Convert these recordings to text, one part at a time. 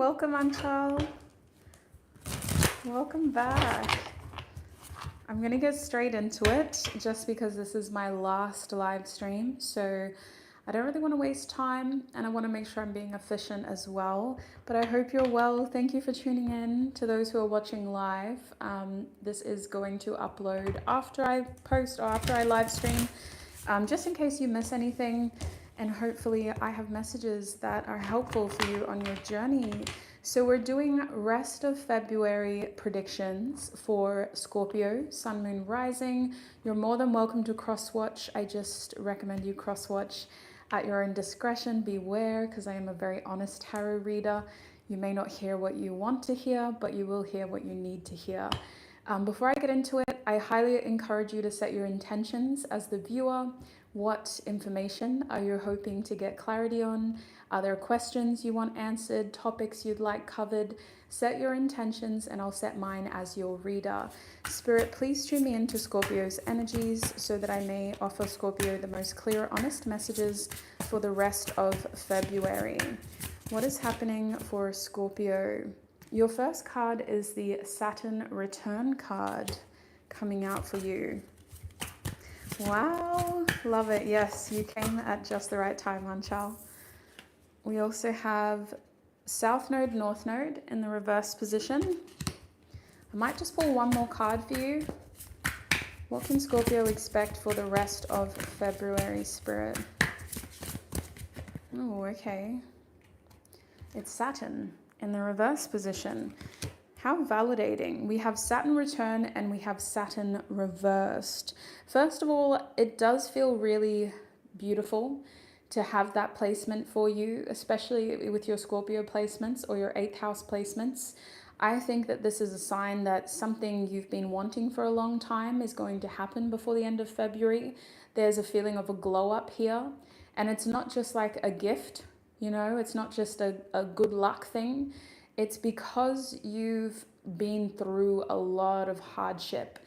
welcome Anchal. Welcome back. I'm gonna get straight into it just because this is my last live stream. So I don't really want to waste time and I want to make sure I'm being efficient as well. But I hope you're well. Thank you for tuning in. To those who are watching live, this is going to upload after I post or after I live stream, just in case you miss anything. And hopefully I have messages that are helpful for you on your journey. So we're doing rest of February predictions for Scorpio, Sun, Moon, Rising. You're more than welcome to cross-watch. I just recommend you cross-watch at your own discretion. Beware, because I am a very honest tarot reader. You may not hear what you want to hear, but you will hear what you need to hear. Before I get into it, I highly encourage you to set your intentions as the viewer. What information are you hoping to get clarity on? Are there questions you want answered, topics you'd like covered? Set your intentions and I'll set mine as your reader. Spirit, please tune me into Scorpio's energies so that I may offer Scorpio the most clear, honest messages for the rest of February. What is happening for Scorpio? Your first card is the Saturn return card coming out for you. Wow, love it. Yes, you came at just the right time, Anchal. We also have South Node, North Node in the reverse position. I might just pull one more card for you. What can Scorpio expect for the rest of February, Spirit? Oh, okay. It's Saturn in the reverse position. How validating. We have Saturn return and we have Saturn reversed. First of all, it does feel really beautiful to have that placement for you, especially with your Scorpio placements or your 8th house placements. I think that this is a sign that something you've been wanting for a long time is going to happen before the end of February. There's a feeling of a glow up here. And it's not just like a gift, you know, it's not just a good luck thing. It's because you've been through a lot of hardship.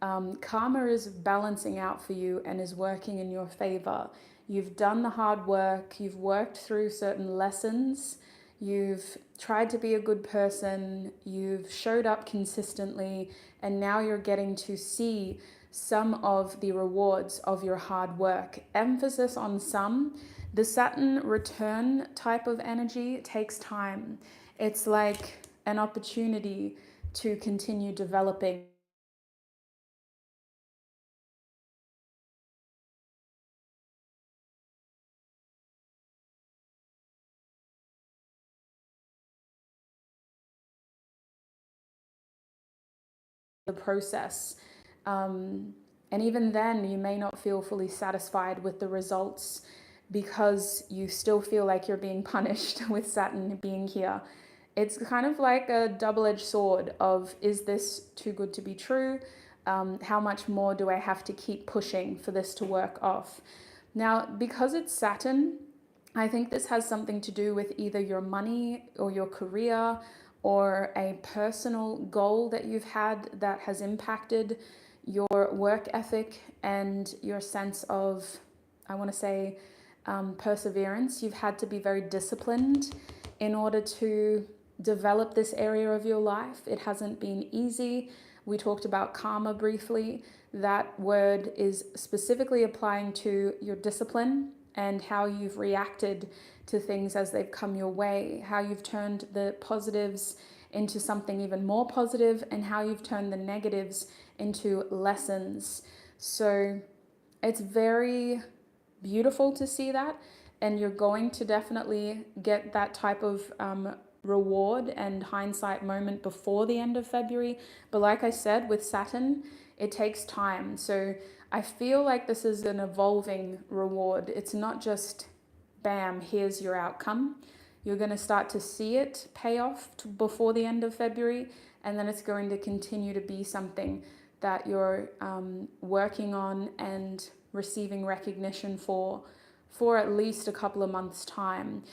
Karma is balancing out for you and is working in your favor. You've done the hard work. You've worked through certain lessons. You've tried to be a good person. You've showed up consistently. And now you're getting to see some of the rewards of your hard work. Emphasis on some. The Saturn return type of energy takes time. It's like an opportunity to continue developing the process. And even then, you may not feel fully satisfied with the results because you still feel like you're being punished with Saturn being here. It's kind of like a double-edged sword of, is this too good to be true? How much more do I have to keep pushing for this to work off? Now, because it's Saturn, I think this has something to do with either your money or your career or a personal goal that you've had that has impacted your work ethic and your sense of, I want to say, perseverance. You've had to be very disciplined in order to develop this area of your life. It hasn't been easy. We talked about karma briefly. That word is specifically applying to your discipline and how you've reacted to things as they've come your way, how you've turned the positives into something even more positive, and how you've turned the negatives into lessons. So it's very beautiful to see that, and you're going to definitely get that type of reward and hindsight moment before the end of February. But like I said, with Saturn, it takes time. So I feel like this is an evolving reward. It's not just, bam, here's your outcome. You're going to start to see it pay off before the end of February, and then it's going to continue to be something that you're working on and receiving recognition for at least a couple of months' time.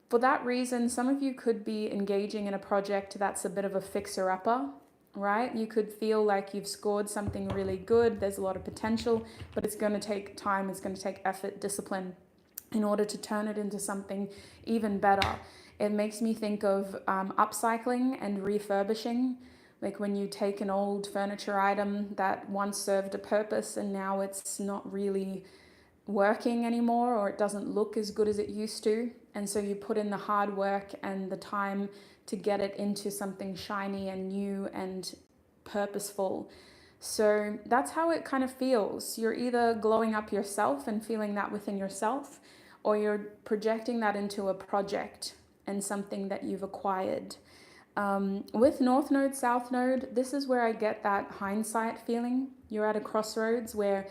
For that reason, some of you could be engaging in a project that's a bit of a fixer-upper, right? You could feel like you've scored something really good, there's a lot of potential, but it's going to take time, it's going to take effort, discipline in order to turn it into something even better. It makes me think of upcycling and refurbishing. Like when you take an old furniture item that once served a purpose and now it's not really working anymore, or it doesn't look as good as it used to. And so you put in the hard work and the time to get it into something shiny and new and purposeful. So that's how it kind of feels. You're either glowing up yourself and feeling that within yourself, or you're projecting that into a project and something that you've acquired. With North Node, South Node, this is where I get that hindsight feeling. You're at a crossroads where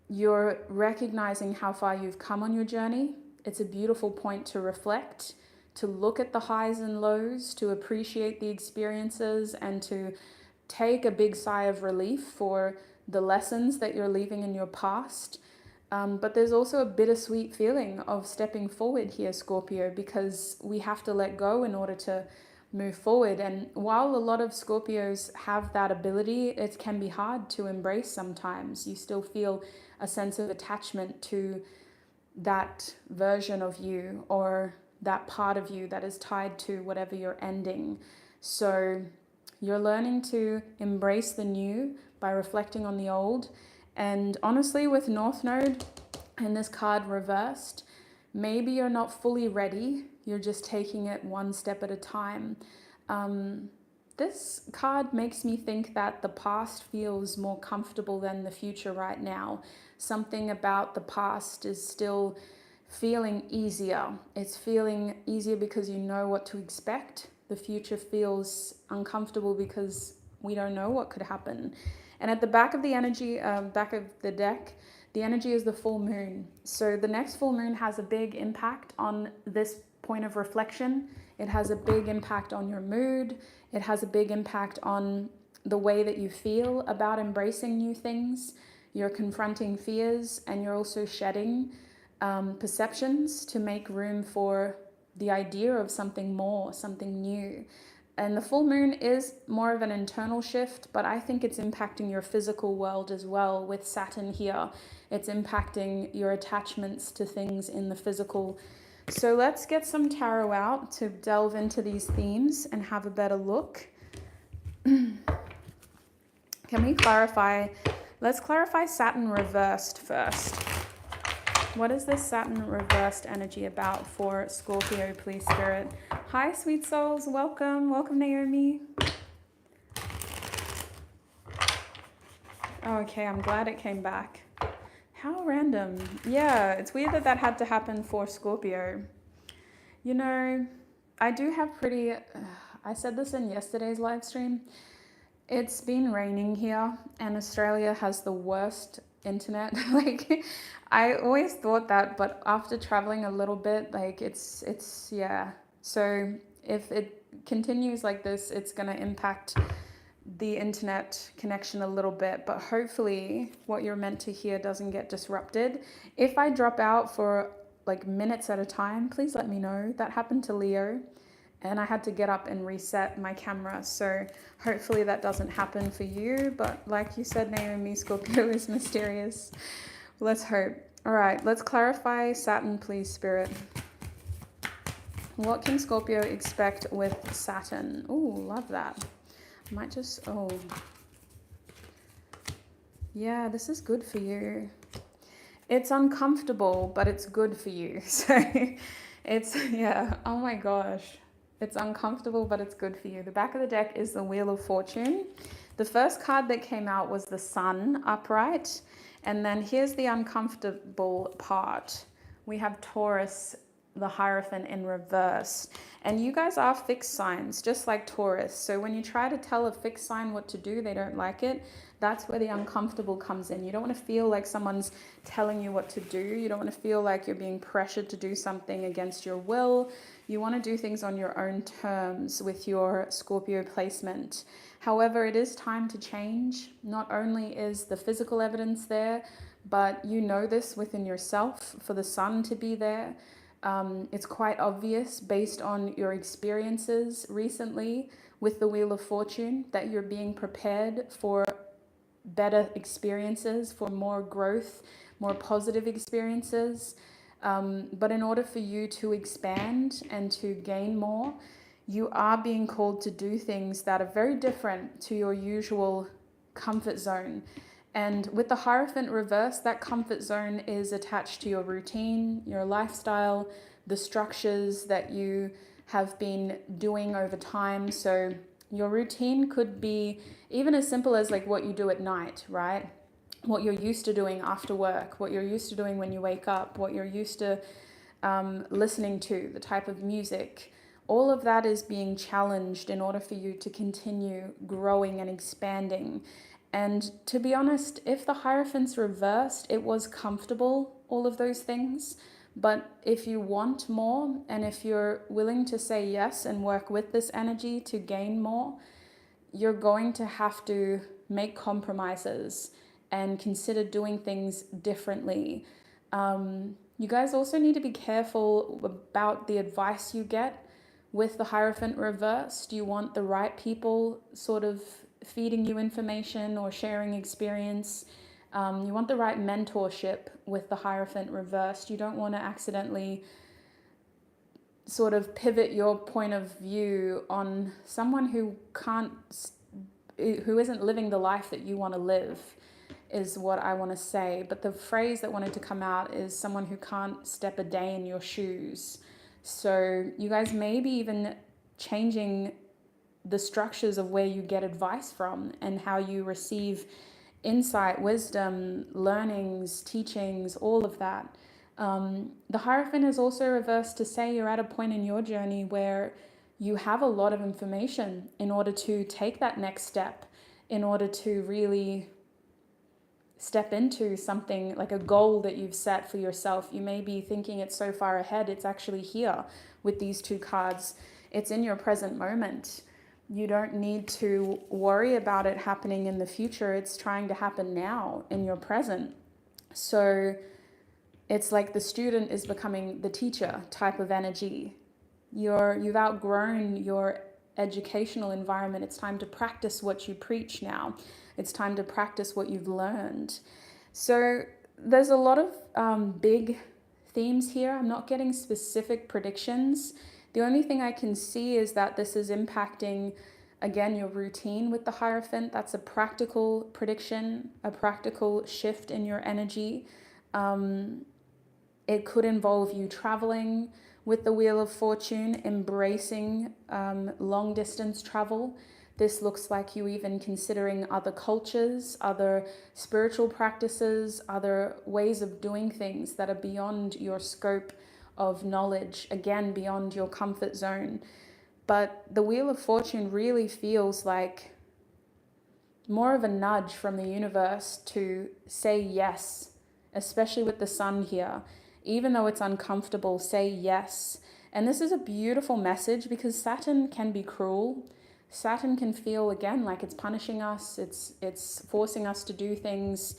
you're recognizing how far you've come on your journey. It's a beautiful point to reflect, to look at the highs and lows, to appreciate the experiences, and to take a big sigh of relief for the lessons that you're leaving in your past. But there's also a bittersweet feeling of stepping forward here, Scorpio, because we have to let go in order to move forward. And while a lot of Scorpios have that ability, it can be hard to embrace sometimes. You still feel a sense of attachment to that version of you or that part of you that is tied to whatever you're ending. So you're learning to embrace the new by reflecting on the old. And honestly, with North Node and this card reversed, maybe you're not fully ready. You're just taking it one step at a time. This card makes me think that the past feels more comfortable than the future right now. Something about the past is still feeling easier. It's feeling easier because you know what to expect. The future feels uncomfortable because we don't know what could happen. And at the back of the energy, back of the deck, the energy is the full moon. So the next full moon has a big impact on this point of reflection. It has a big impact on your mood. It has a big impact on the way that you feel about embracing new things. You're confronting fears, and you're also shedding perceptions to make room for the idea of something more, something new. And the full moon is more of an internal shift, but I think it's impacting your physical world as well. With Saturn here, it's impacting your attachments to things in the physical. So let's get some tarot out to delve into these themes and have a better look. Can we clarify? Let's clarify Saturn reversed first. What is this Saturn reversed energy about for Scorpio, please, Spirit? Hi, sweet souls. Welcome. Welcome, Naomi. Oh, okay, I'm glad it came back. How random. Yeah, it's weird that that had to happen for Scorpio. You know, I do have pretty... I said this in yesterday's live stream. It's been raining here, and Australia has the worst internet. Like, I always thought that, but after traveling a little bit, like, it's yeah. So if it continues like this, it's going to impact the internet connection a little bit, but hopefully what you're meant to hear doesn't get disrupted. If I drop out for like minutes at a time, please let me know. That happened to Leo, and I had to get up and reset my camera. So hopefully that doesn't happen for you. But like you said, Naomi, Scorpio is mysterious. Let's hope. All right, let's clarify Saturn, please, Spirit. What can Scorpio expect with Saturn? Ooh, love that. Might just, oh. Yeah, this is good for you. It's uncomfortable, but it's good for you. So it's, yeah, oh my gosh. It's uncomfortable, but it's good for you. The back of the deck is the Wheel of Fortune. The first card that came out was the Sun upright. And then here's the uncomfortable part. We have Taurus, the Hierophant, in reverse. And you guys are fixed signs, just like Taurus. So when you try to tell a fixed sign what to do, they don't like it. That's where the uncomfortable comes in. You don't want to feel like someone's telling you what to do. You don't want to feel like you're being pressured to do something against your will. You want to do things on your own terms with your Scorpio placement. However, it is time to change. Not only is the physical evidence there, but you know this within yourself for the Sun to be there. It's quite obvious based on your experiences recently with the Wheel of Fortune that you're being prepared for better experiences, for more growth, more positive experiences. But in order for you to expand and to gain more, you are being called to do things that are very different to your usual comfort zone. And with the Hierophant reverse, that comfort zone is attached to your routine, your lifestyle, the structures that you have been doing over time. So your routine could be even as simple as like what you do at night, right? What you're used to doing after work, what you're used to doing when you wake up, what you're used to listening to, the type of music. All of that is being challenged in order for you to continue growing and expanding. And to be honest, if the Hierophant's reversed, it was comfortable, all of those things. But if you want more, and if you're willing to say yes and work with this energy to gain more, you're going to have to make compromises and consider doing things differently. You guys also need to be careful about the advice you get with the Hierophant reversed. You want the right people sort of feeding you information or sharing experience. You want the right mentorship with the Hierophant reversed. You don't want to accidentally sort of pivot your point of view on someone who isn't living the life that you want to live, is what I want to say. But the phrase that wanted to come out is someone who can't step a day in your shoes. So you guys may be even changing the structures of where you get advice from and how you receive insight, wisdom, learnings, teachings, all of that. The Hierophant is also reversed to say you're at a point in your journey where you have a lot of information in order to take that next step, in order to really step into something like a goal that you've set for yourself. You may be thinking it's so far ahead. It's actually here with these two cards. It's in your present moment. You don't need to worry about it happening in the future. It's trying to happen now in your present. So it's like the student is becoming the teacher type of energy. You've outgrown your educational environment. It's time to practice what you preach now. It's time to practice what you've learned. So there's a lot of big themes here. I'm not getting specific predictions. The only thing I can see is that this is impacting, again, your routine with the Hierophant. That's a practical prediction, a practical shift in your energy. It could involve you traveling with the Wheel of Fortune, embracing long distance travel. This looks like you even considering other cultures, other spiritual practices, other ways of doing things that are beyond your scope of knowledge, again, beyond your comfort zone. But the Wheel of Fortune really feels like more of a nudge from the universe to say yes, especially with the Sun here. Even though it's uncomfortable, say yes. And this is a beautiful message because Saturn can be cruel. Saturn can feel, again, like it's punishing us, it's forcing us to do things,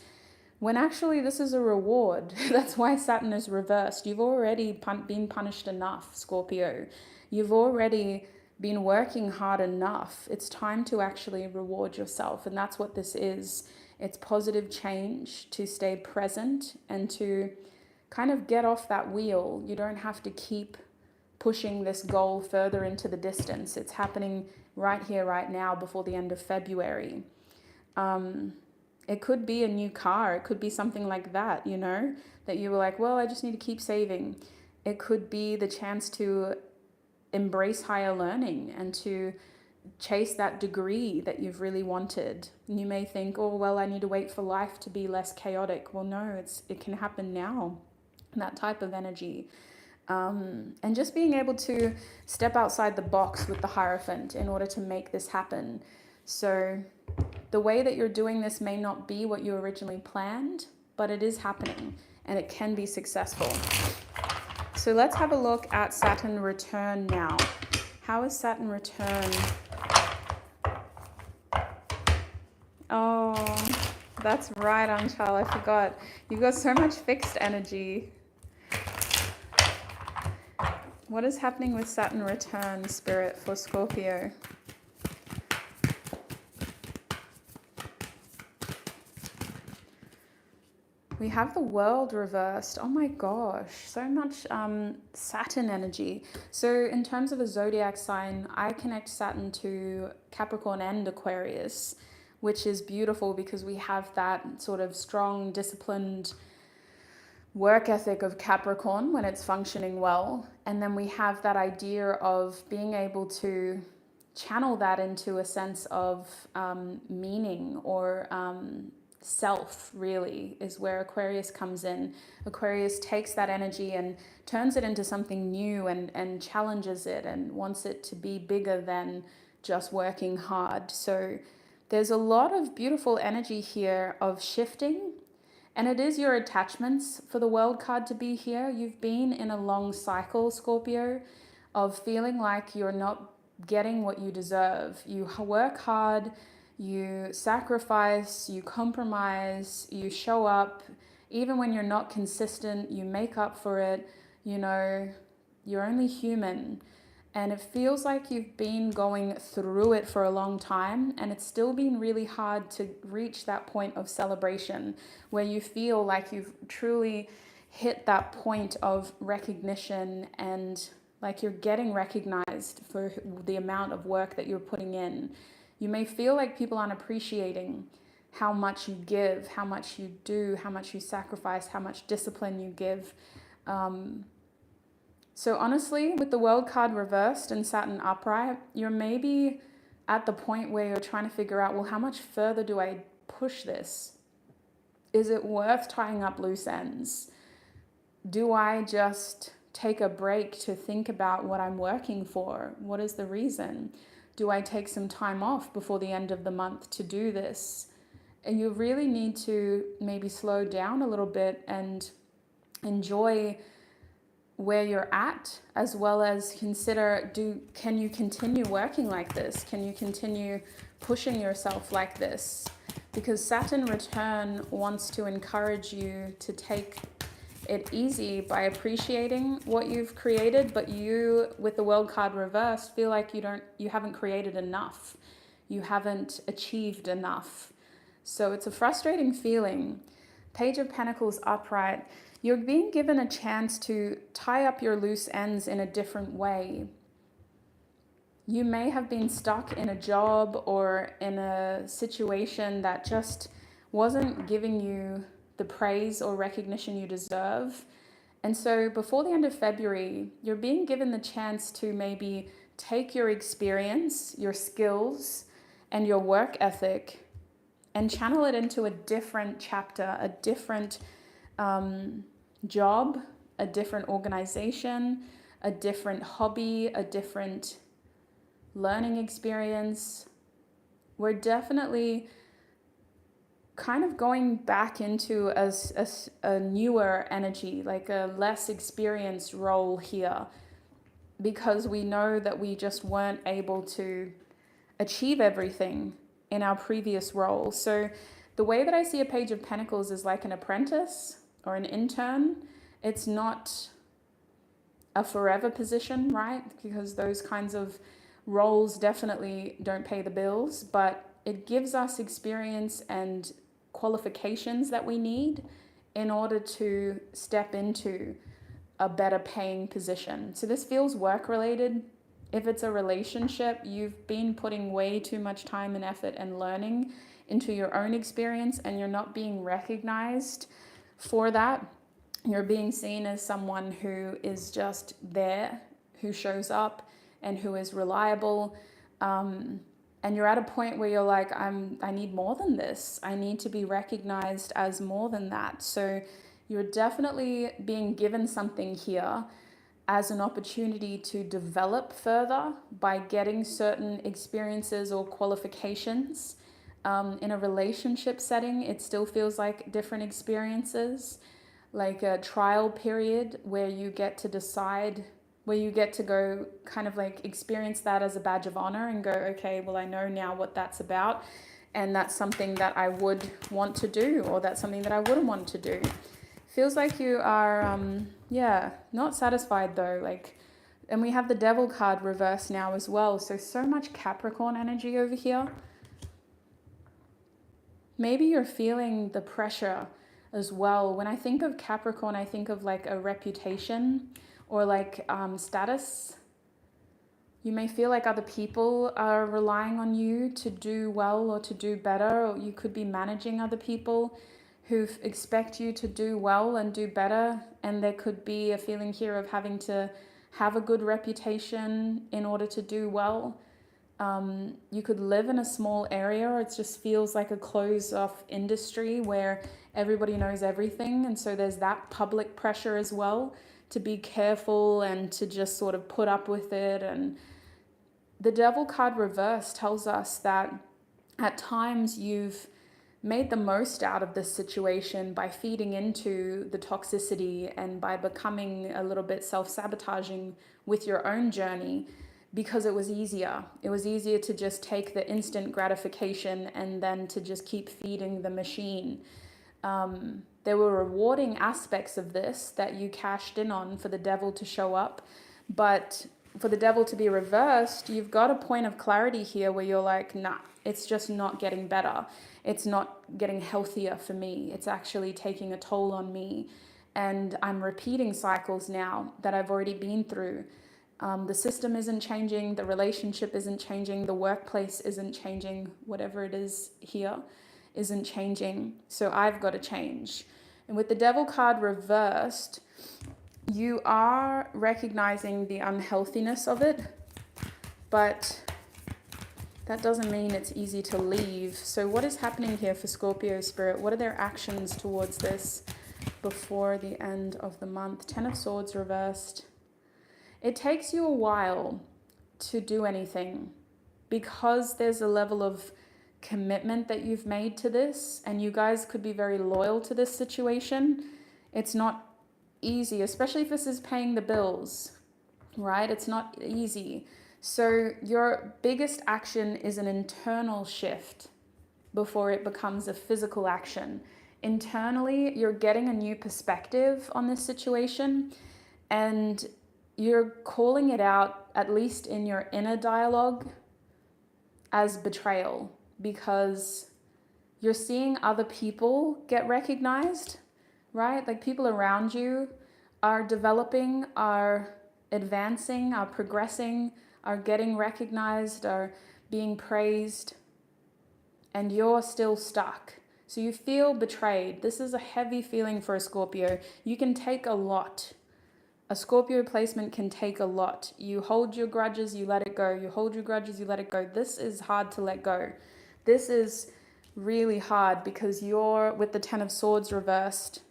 when actually this is a reward. That's why Saturn is reversed. You've already been punished enough, Scorpio. You've already been working hard enough. It's time to actually reward yourself, and that's what this is. It's positive change to stay present and to kind of get off that wheel. You don't have to keep pushing this goal further into the distance. It's happening right here, right now, before the end of February. It could be a new car. It could be something like that, you know, that you were like, well, I just need to keep saving. It could be the chance to embrace higher learning and to chase that degree that you've really wanted. You may think, oh, well, I need to wait for life to be less chaotic. Well, no, it can happen now, that type of energy. And just being able to step outside the box with the Hierophant in order to make this happen. So the way that you're doing this may not be what you originally planned, but it is happening and it can be successful. So let's have a look at Saturn return now. How is Saturn return? Oh, that's right, Anshal, I forgot. You've got so much fixed energy. What is happening with Saturn return, Spirit, for Scorpio? We have the world reversed. Oh my gosh, so much Saturn energy. So in terms of a zodiac sign, I connect Saturn to Capricorn and Aquarius, which is beautiful because we have that sort of strong, disciplined work ethic of Capricorn when it's functioning well. And then we have that idea of being able to channel that into a sense of meaning or self, really, is where Aquarius comes in. Aquarius takes that energy and turns it into something new and challenges it and wants it to be bigger than just working hard. So there's a lot of beautiful energy here of shifting, and it is your attachments for the world card to be here. You've been in a long cycle, Scorpio, of feeling like you're not getting what you deserve. You work hard, you sacrifice, you compromise, you show up. Even when you're not consistent, you make up for it. You know, you're only human. And it feels like you've been going through it for a long time, and it's still been really hard to reach that point of celebration where you feel like you've truly hit that point of recognition and like you're getting recognized for the amount of work that you're putting in. You may feel like people aren't appreciating how much you give, how much you do, how much you sacrifice, how much discipline you give. So honestly, with the world card reversed and Saturn upright, you're maybe at the point where you're trying to figure out, well, how much further do I push this? Is it worth tying up loose ends? Do I just take a break to think about what I'm working for? What is the reason? Do I take some time off before the end of the month to do this? And you really need to maybe slow down a little bit and enjoy where you're at, as well as consider, can you continue working like this? Can you continue pushing yourself like this? Because Saturn return wants to encourage you to take it easy by appreciating what you've created, but you, with the world card reversed, feel like you haven't created enough. You haven't achieved enough. So it's a frustrating feeling. Page of Pentacles upright. You're being given a chance to tie up your loose ends in a different way. You may have been stuck in a job or in a situation that just wasn't giving you the praise or recognition you deserve. And so before the end of February, you're being given the chance to maybe take your experience, your skills, and your work ethic and channel it into a different chapter, a different job, a different organization, a different hobby, a different learning experience. We're definitely kind of going back into a newer energy, like a less experienced role here, because we know that we just weren't able to achieve everything in our previous role. So the way that I see a Page of Pentacles is like an apprentice or an intern. It's not a forever position, right? Because those kinds of roles definitely don't pay the bills, but it gives us experience and qualifications that we need in order to step into a better paying position. So this feels work related. If it's a relationship, you've been putting way too much time and effort and learning into your own experience, and you're not being recognized for that. You're being seen as someone who is just there, who shows up and who is reliable. And you're at a point where you're like, I need more than this. I need to be recognized as more than that. So you're definitely being given something here as an opportunity to develop further by getting certain experiences or qualifications. In a relationship setting, it still feels like different experiences, like a trial period where you get to decide, where you get to go kind of like experience that as a badge of honor and go, okay, well, I know now what that's about. And that's something that I would want to do, or that's something that I wouldn't want to do. Feels like you are, not satisfied though. And we have the Devil card reversed now as well. So much Capricorn energy over here. Maybe you're feeling the pressure as well. When I think of Capricorn, I think of like a reputation or like status. You may feel like other people are relying on you to do well or to do better, or you could be managing other people who expect you to do well and do better. And there could be a feeling here of having to have a good reputation in order to do well. You could live in a small area, or it just feels like a closed off industry where everybody knows everything. And so there's that public pressure as well to be careful and to just sort of put up with it. And the Devil card reverse tells us that at times you've made the most out of this situation by feeding into the toxicity and by becoming a little bit self-sabotaging with your own journey, because it was easier. It was easier to just take the instant gratification and then to just keep feeding the machine. There were rewarding aspects of this that you cashed in on for the Devil to show up, but for the Devil to be reversed, you've got a point of clarity here where you're like, nah, it's just not getting better. It's not getting healthier for me. It's actually taking a toll on me. And I'm repeating cycles now that I've already been through. The system isn't changing. The relationship isn't changing. The workplace isn't changing. Whatever it is here isn't changing. So I've got to change. And with the Devil card reversed, you are recognizing the unhealthiness of it, but that doesn't mean it's easy to leave. So what is happening here for Scorpio spirit? What are their actions towards this before the end of the month? 10 of Swords reversed. It takes you a while to do anything because there's a level of commitment that you've made to this, and you guys could be very loyal to this situation. It's not easy, especially if this is paying the bills, right? It's not easy. So your biggest action is an internal shift before it becomes a physical action. Internally, you're getting a new perspective on this situation, and you're calling it out, at least in your inner dialogue, as betrayal, because you're seeing other people get recognized, right? Like people around you are developing, are advancing, are progressing, are getting recognized, are being praised, and you're still stuck. So you feel betrayed. This is a heavy feeling for a Scorpio. You can take a lot. A Scorpio placement can take a lot. You hold your grudges, you let it go. You hold your grudges, you let it go. This is hard to let go. This is really hard because you're, with the 10 of Swords reversed,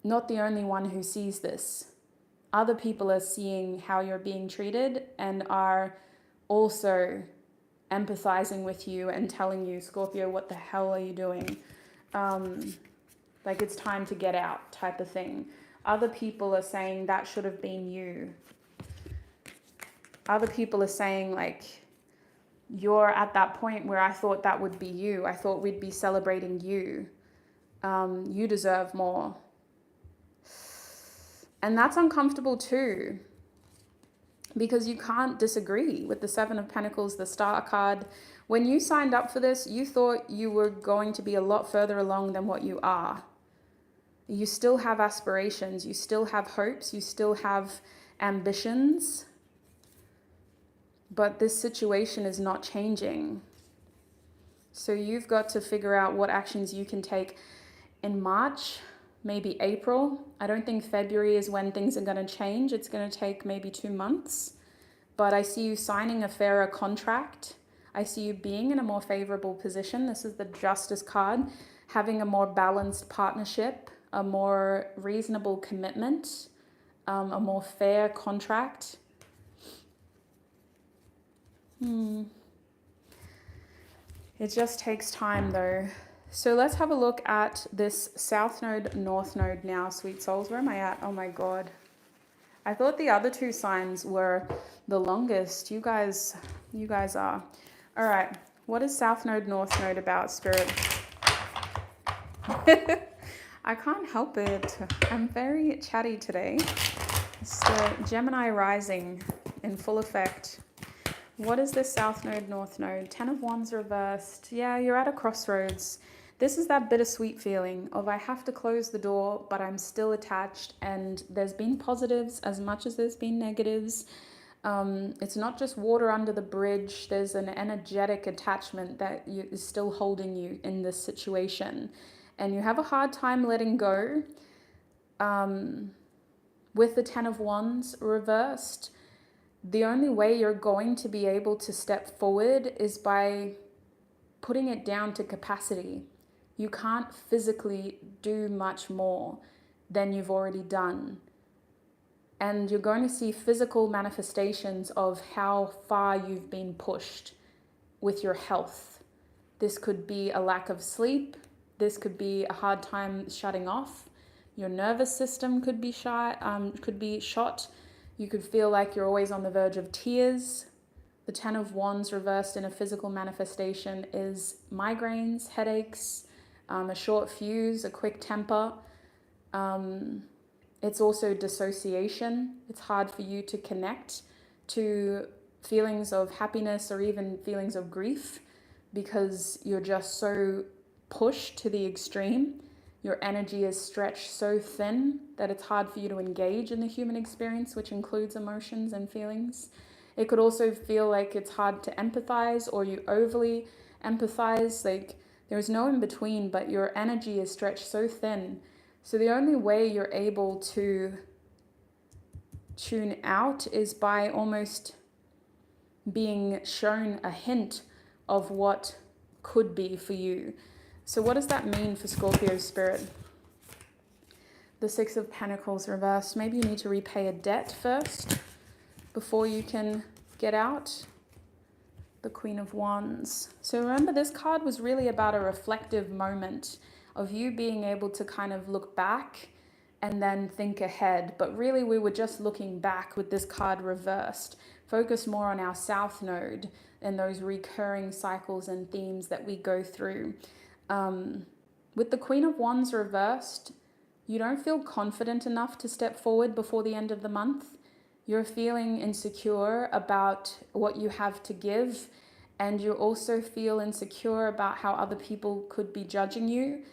not the only one who sees this. Other people are seeing how you're being treated and are also empathizing with you and telling you, Scorpio, what the hell are you doing? Like it's time to get out type of thing. Other people are saying that should have been you. Other people are saying like, you're at that point where I thought that would be you. I thought we'd be celebrating you. You deserve more. And that's uncomfortable too, because you can't disagree with the 7 of Pentacles, the Star card. When you signed up for this, you thought you were going to be a lot further along than what you are. You still have aspirations, you still have hopes, you still have ambitions, but this situation is not changing. So you've got to figure out what actions you can take in March, maybe April. I don't think February is when things are going to change. It's going to take maybe 2 months. But I see you signing a fairer contract. I see you being in a more favorable position. This is the Justice card. Having a more balanced partnership, a more reasonable commitment, a more fair contract. It just takes time though. So let's have a look at this South Node, North Node now, sweet souls. Where am I at? Oh my God. I thought the other 2 signs were the longest. You guys are. All right. What is South Node, North Node about, Spirit? I can't help it. I'm very chatty today. It's the Gemini rising in full effect. What is this South Node, North Node? 10 of Wands reversed. Yeah, you're at a crossroads. This is that bittersweet feeling of I have to close the door, but I'm still attached, and there's been positives as much as there's been negatives. It's not just water under the bridge. There's an energetic attachment that is still holding you in this situation, and you have a hard time letting go. With the Ten of Wands reversed, the only way you're going to be able to step forward is by putting it down to capacity. You can't physically do much more than you've already done. And you're going to see physical manifestations of how far you've been pushed with your health. This could be a lack of sleep. This could be a hard time shutting off. Your nervous system could be shot. You could feel like you're always on the verge of tears. The Ten of Wands reversed in a physical manifestation is migraines, headaches, a short fuse, a quick temper. It's also dissociation. It's hard for you to connect to feelings of happiness or even feelings of grief because you're just so pushed to the extreme. Your energy is stretched so thin that it's hard for you to engage in the human experience, which includes emotions and feelings. It could also feel like it's hard to empathize, or you overly empathize. Like there's no in between, but your energy is stretched so thin. So the only way you're able to tune out is by almost being shown a hint of what could be for you. So what does that mean for Scorpio spirit? The Six of Pentacles reversed. Maybe you need to repay a debt first before you can get out. The Queen of Wands. So remember, this card was really about a reflective moment of you being able to kind of look back and then think ahead. But really we were just looking back with this card reversed. Focus more on our South Node and those recurring cycles and themes that we go through. With the Queen of Wands reversed, you don't feel confident enough to step forward before the end of the month. You're feeling insecure about what you have to give, and you also feel insecure about how other people could be judging you.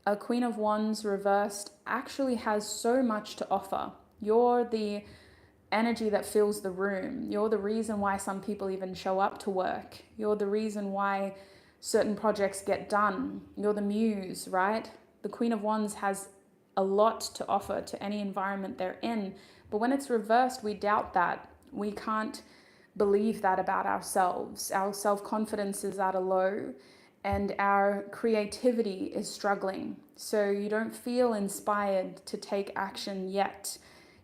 A Queen of Wands reversed actually has so much to offer. You're the energy that fills the room. You're the reason why some people even show up to work. You're the reason why certain projects get done. You're the muse, right? The Queen of Wands has a lot to offer to any environment they're in. But when it's reversed, we doubt that. We can't believe that about ourselves. Our self-confidence is at a low and our creativity is struggling. So you don't feel inspired to take action yet.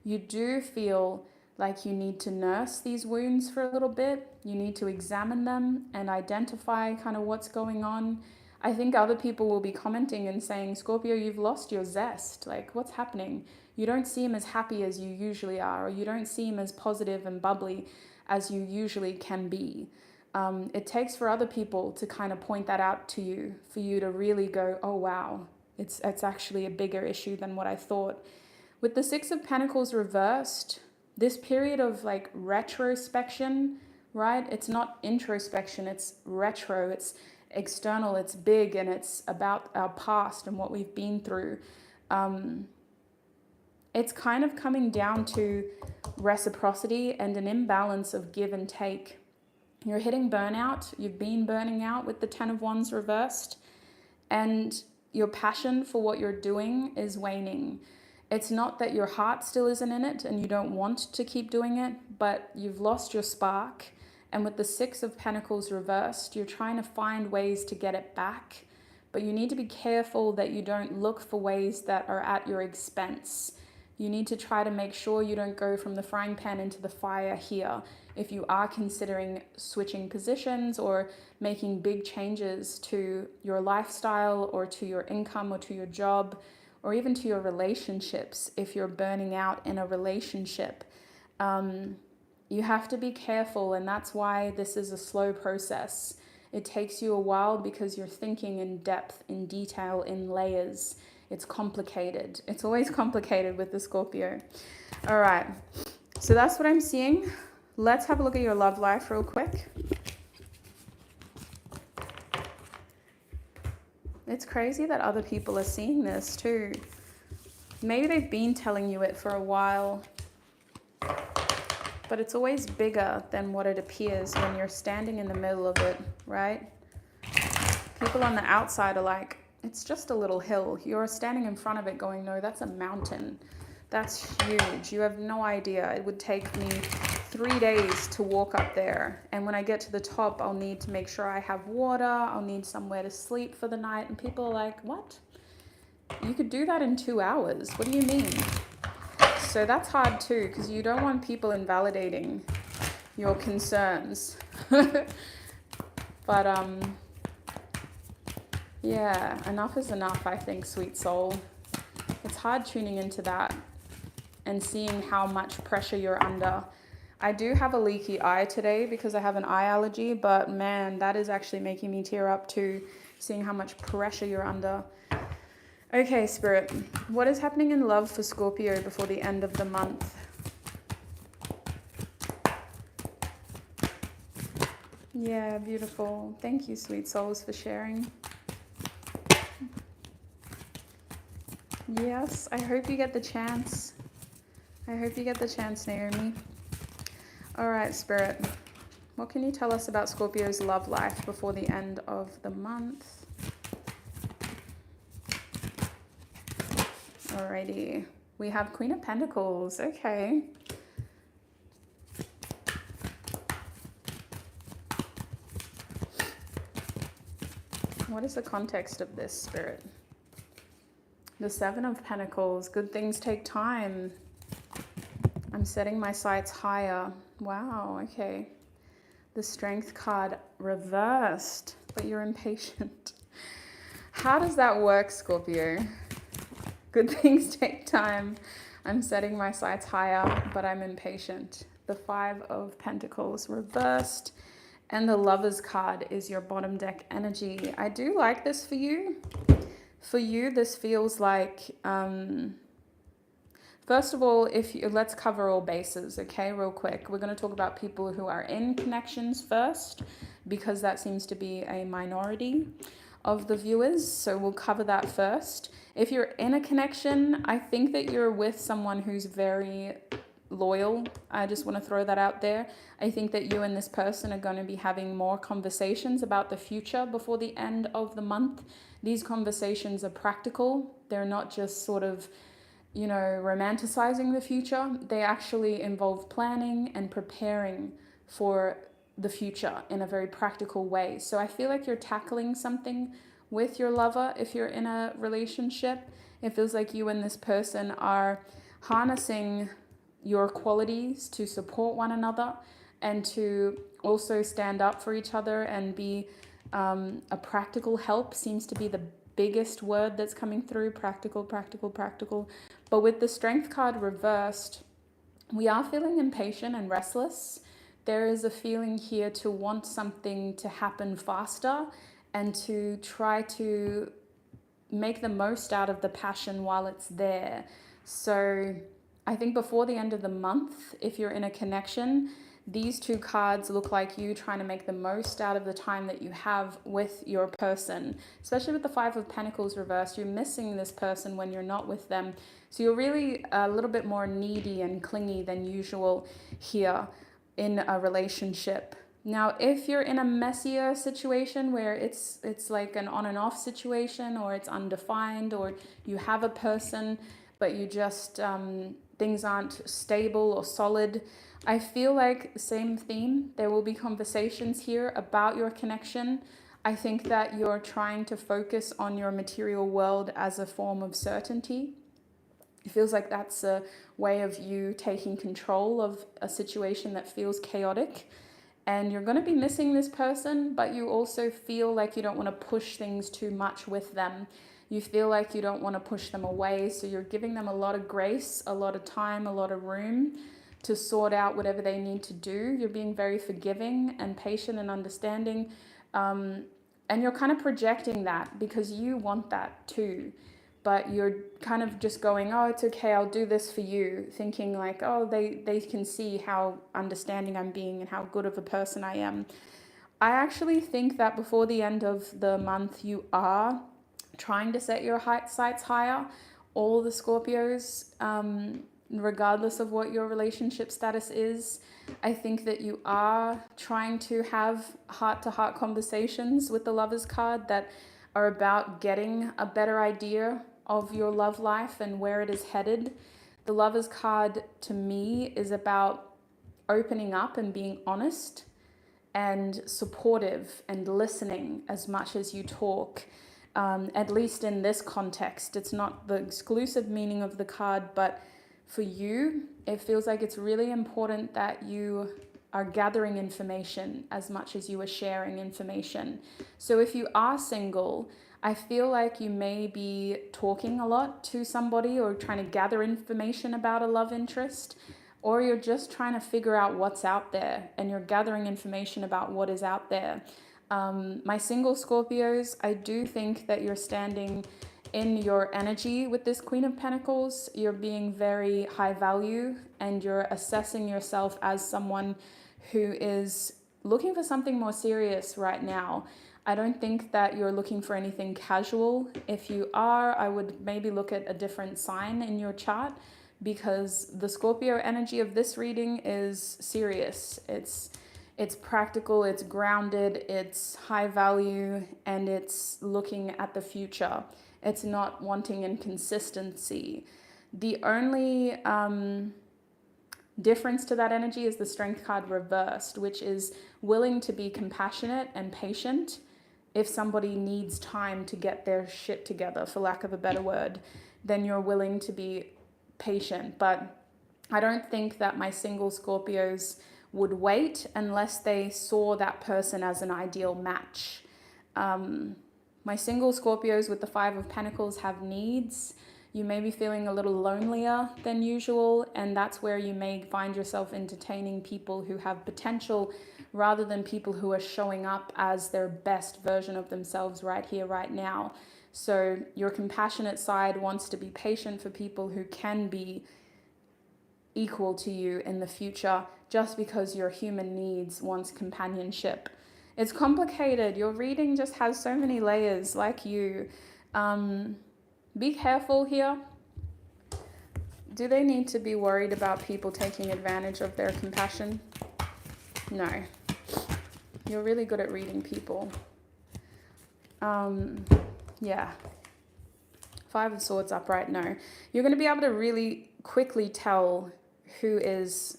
You do feel like you need to nurse these wounds for a little bit. You need to examine them and identify kind of what's going on. I think other people will be commenting and saying, Scorpio, you've lost your zest. Like, what's happening? You don't seem as happy as you usually are, or you don't seem as positive and bubbly as you usually can be. It takes for other people to kind of point that out to you, for you to really go, oh, wow, it's actually a bigger issue than what I thought. With the Six of Pentacles reversed, this period of like retrospection, right? It's not introspection, it's retro, it's external, it's big, and it's about our past and what we've been through. It's kind of coming down to reciprocity and an imbalance of give and take. You're hitting burnout. You've been burning out with the Ten of Wands reversed, and your passion for what you're doing is waning. It's not that your heart still isn't in it and you don't want to keep doing it, but you've lost your spark. And with the Six of Pentacles reversed, you're trying to find ways to get it back, but you need to be careful that you don't look for ways that are at your expense. You need to try to make sure you don't go from the frying pan into the fire here. If you are considering switching positions or making big changes to your lifestyle or to your income or to your job or even to your relationships, if you're burning out in a relationship, you have to be careful, and that's why this is a slow process. It takes you a while because you're thinking in depth, in detail, in layers. It's complicated. It's always complicated with the Scorpio. All right, so that's what I'm seeing. Let's have a look at your love life real quick. It's crazy that other people are seeing this too. Maybe they've been telling you it for a while, but it's always bigger than what it appears when you're standing in the middle of it, right? People on the outside are like, it's just a little hill. You're standing in front of it going, no, that's a mountain. That's huge. You have no idea. It would take me 3 days to walk up there. And when I get to the top, I'll need to make sure I have water. I'll need somewhere to sleep for the night. And people are like, what? You could do that in 2 hours. What do you mean? So that's hard too, because you don't want people invalidating your concerns. But yeah, enough is enough, I think, sweet soul. It's hard tuning into that and seeing how much pressure you're under. I do have a leaky eye today because I have an eye allergy, but man, that is actually making me tear up too, seeing how much pressure you're under. Okay, Spirit, what is happening in love for Scorpio before the end of the month? Yeah, beautiful. Thank you, sweet souls, for sharing. Yes, I hope you get the chance. I hope you get the chance, Naomi. All right, Spirit. What can you tell us about Scorpio's love life before the end of the month? Alrighty. We have Queen of Pentacles. Okay. What is the context of this, Spirit? The Seven of Pentacles. Good things take time. I'm setting my sights higher. Wow, okay. The Strength card reversed, but you're impatient. How does that work, Scorpio? Good things take time. I'm setting my sights higher, but I'm impatient. The Five of Pentacles reversed, and the Lover's card is your bottom deck energy. I do like this for you. For you, this feels like, first of all, let's cover all bases, okay, real quick. We're going to talk about people who are in connections first, because that seems to be a minority of the viewers. So we'll cover that first. If you're in a connection, I think that you're with someone who's very loyal. I just want to throw that out there. I think that you and this person are going to be having more conversations about the future before the end of the month. These conversations are practical. They're not just sort of, you know, romanticizing the future. They actually involve planning and preparing for the future in a very practical way. So I feel like you're tackling something with your lover. If you're in a relationship, it feels like you and this person are harnessing your qualities to support one another and to also stand up for each other and be a practical help. Seems to be the biggest word that's coming through. Practical, practical, practical. But with the Strength card reversed, we are feeling impatient and restless. There is a feeling here to want something to happen faster and to try to make the most out of the passion while it's there. So I think before the end of the month, if you're in a connection, these two cards look like you trying to make the most out of the time that you have with your person, especially with the Five of Pentacles reversed. You're missing this person when you're not with them. So you're really a little bit more needy and clingy than usual here in a relationship. Now, if you're in a messier situation where it's like an on and off situation, or it's undefined, or you have a person, but you just, things aren't stable or solid, I feel like same theme. There will be conversations here about your connection. I think that you're trying to focus on your material world as a form of certainty. It feels like that's a way of you taking control of a situation that feels chaotic. And you're going to be missing this person, but you also feel like you don't want to push things too much with them. You feel like you don't want to push them away. So you're giving them a lot of grace, a lot of time, a lot of room to sort out whatever they need to do. You're being very forgiving and patient and understanding. And you're kind of projecting that because you want that too. But you're kind of just going, oh, it's okay, I'll do this for you. Thinking like, oh, they can see how understanding I'm being and how good of a person I am. I actually think that before the end of the month, you are trying to set your sights higher. All the Scorpios, regardless of what your relationship status is, I think that you are trying to have heart-to-heart conversations with the Lovers card that are about getting a better idea of your love life and where it is headed. The Lovers card, to me, is about opening up and being honest and supportive and listening as much as you talk. At least in this context, it's not the exclusive meaning of the card, but for you, it feels like it's really important that you are gathering information as much as you are sharing information. So if you are single, I feel like you may be talking a lot to somebody or trying to gather information about a love interest, or you're just trying to figure out what's out there and you're gathering information about what is out there. My single Scorpios, I do think that you're standing in your energy with this Queen of Pentacles. You're being very high value and you're assessing yourself as someone who is looking for something more serious right now. I don't think that you're looking for anything casual. If you are, I would maybe look at a different sign in your chart, because the Scorpio energy of this reading is serious. It's practical, it's grounded, it's high value, and it's looking at the future. It's not wanting inconsistency. The only difference to that energy is the Strength card reversed, which is willing to be compassionate and patient if somebody needs time to get their shit together, for lack of a better word. Then you're willing to be patient. But I don't think that my single Scorpios would wait unless they saw that person as an ideal match. My single Scorpios with the Five of Pentacles have needs. You may be feeling a little lonelier than usual, and that's where you may find yourself entertaining people who have potential rather than people who are showing up as their best version of themselves right here, right now. So your compassionate side wants to be patient for people who can be equal to you in the future, just because your human needs wants companionship. It's complicated. Your reading just has so many layers, like you. Be careful here. Do they need to be worried about people taking advantage of their compassion? No. You're really good at reading people. Yeah. Five of Swords upright, no. You're going to be able to really quickly tell who is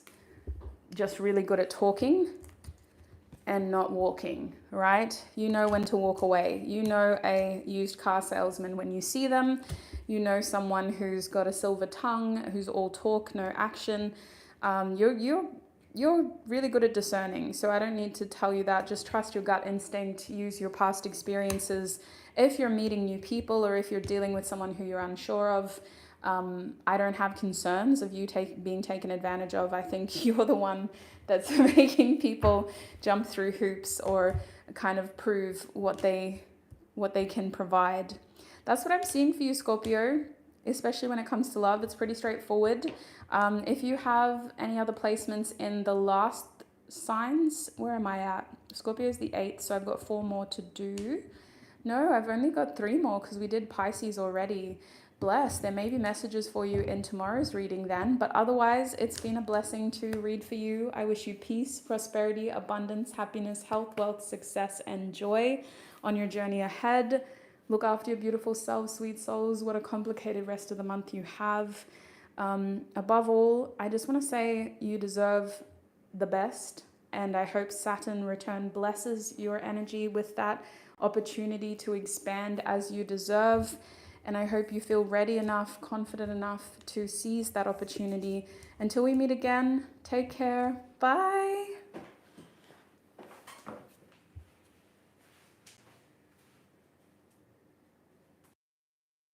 just really good at talking and not walking, right? You know when to walk away. You know a used car salesman when you see them. You know someone who's got a silver tongue, who's all talk, no action. You're really good at discerning, so I don't need to tell you that. Just trust your gut instinct, use your past experiences. If you're meeting new people or if you're dealing with someone who you're unsure of, I don't have concerns of you being taken advantage of. I think you're the one that's making people jump through hoops or kind of prove what they can provide. That's what I'm seeing for you, Scorpio, especially when it comes to love. It's pretty straightforward. If you have any other placements in the last signs, where am I at? Scorpio is the 8th, so I've got 4 more to do. No, I've only got 3 more because we did Pisces already. Bless. There may be messages for you in tomorrow's reading then, but otherwise it's been a blessing to read for you. I wish you peace, prosperity, abundance, happiness, health, wealth, success, and joy on your journey ahead. Look after your beautiful selves, sweet souls. What a complicated rest of the month you have. Above all, I just want to say you deserve the best, and I hope Saturn return blesses your energy with that opportunity to expand as you deserve. And I hope you feel ready enough, confident enough to seize that opportunity. Until we meet again, take care. Bye.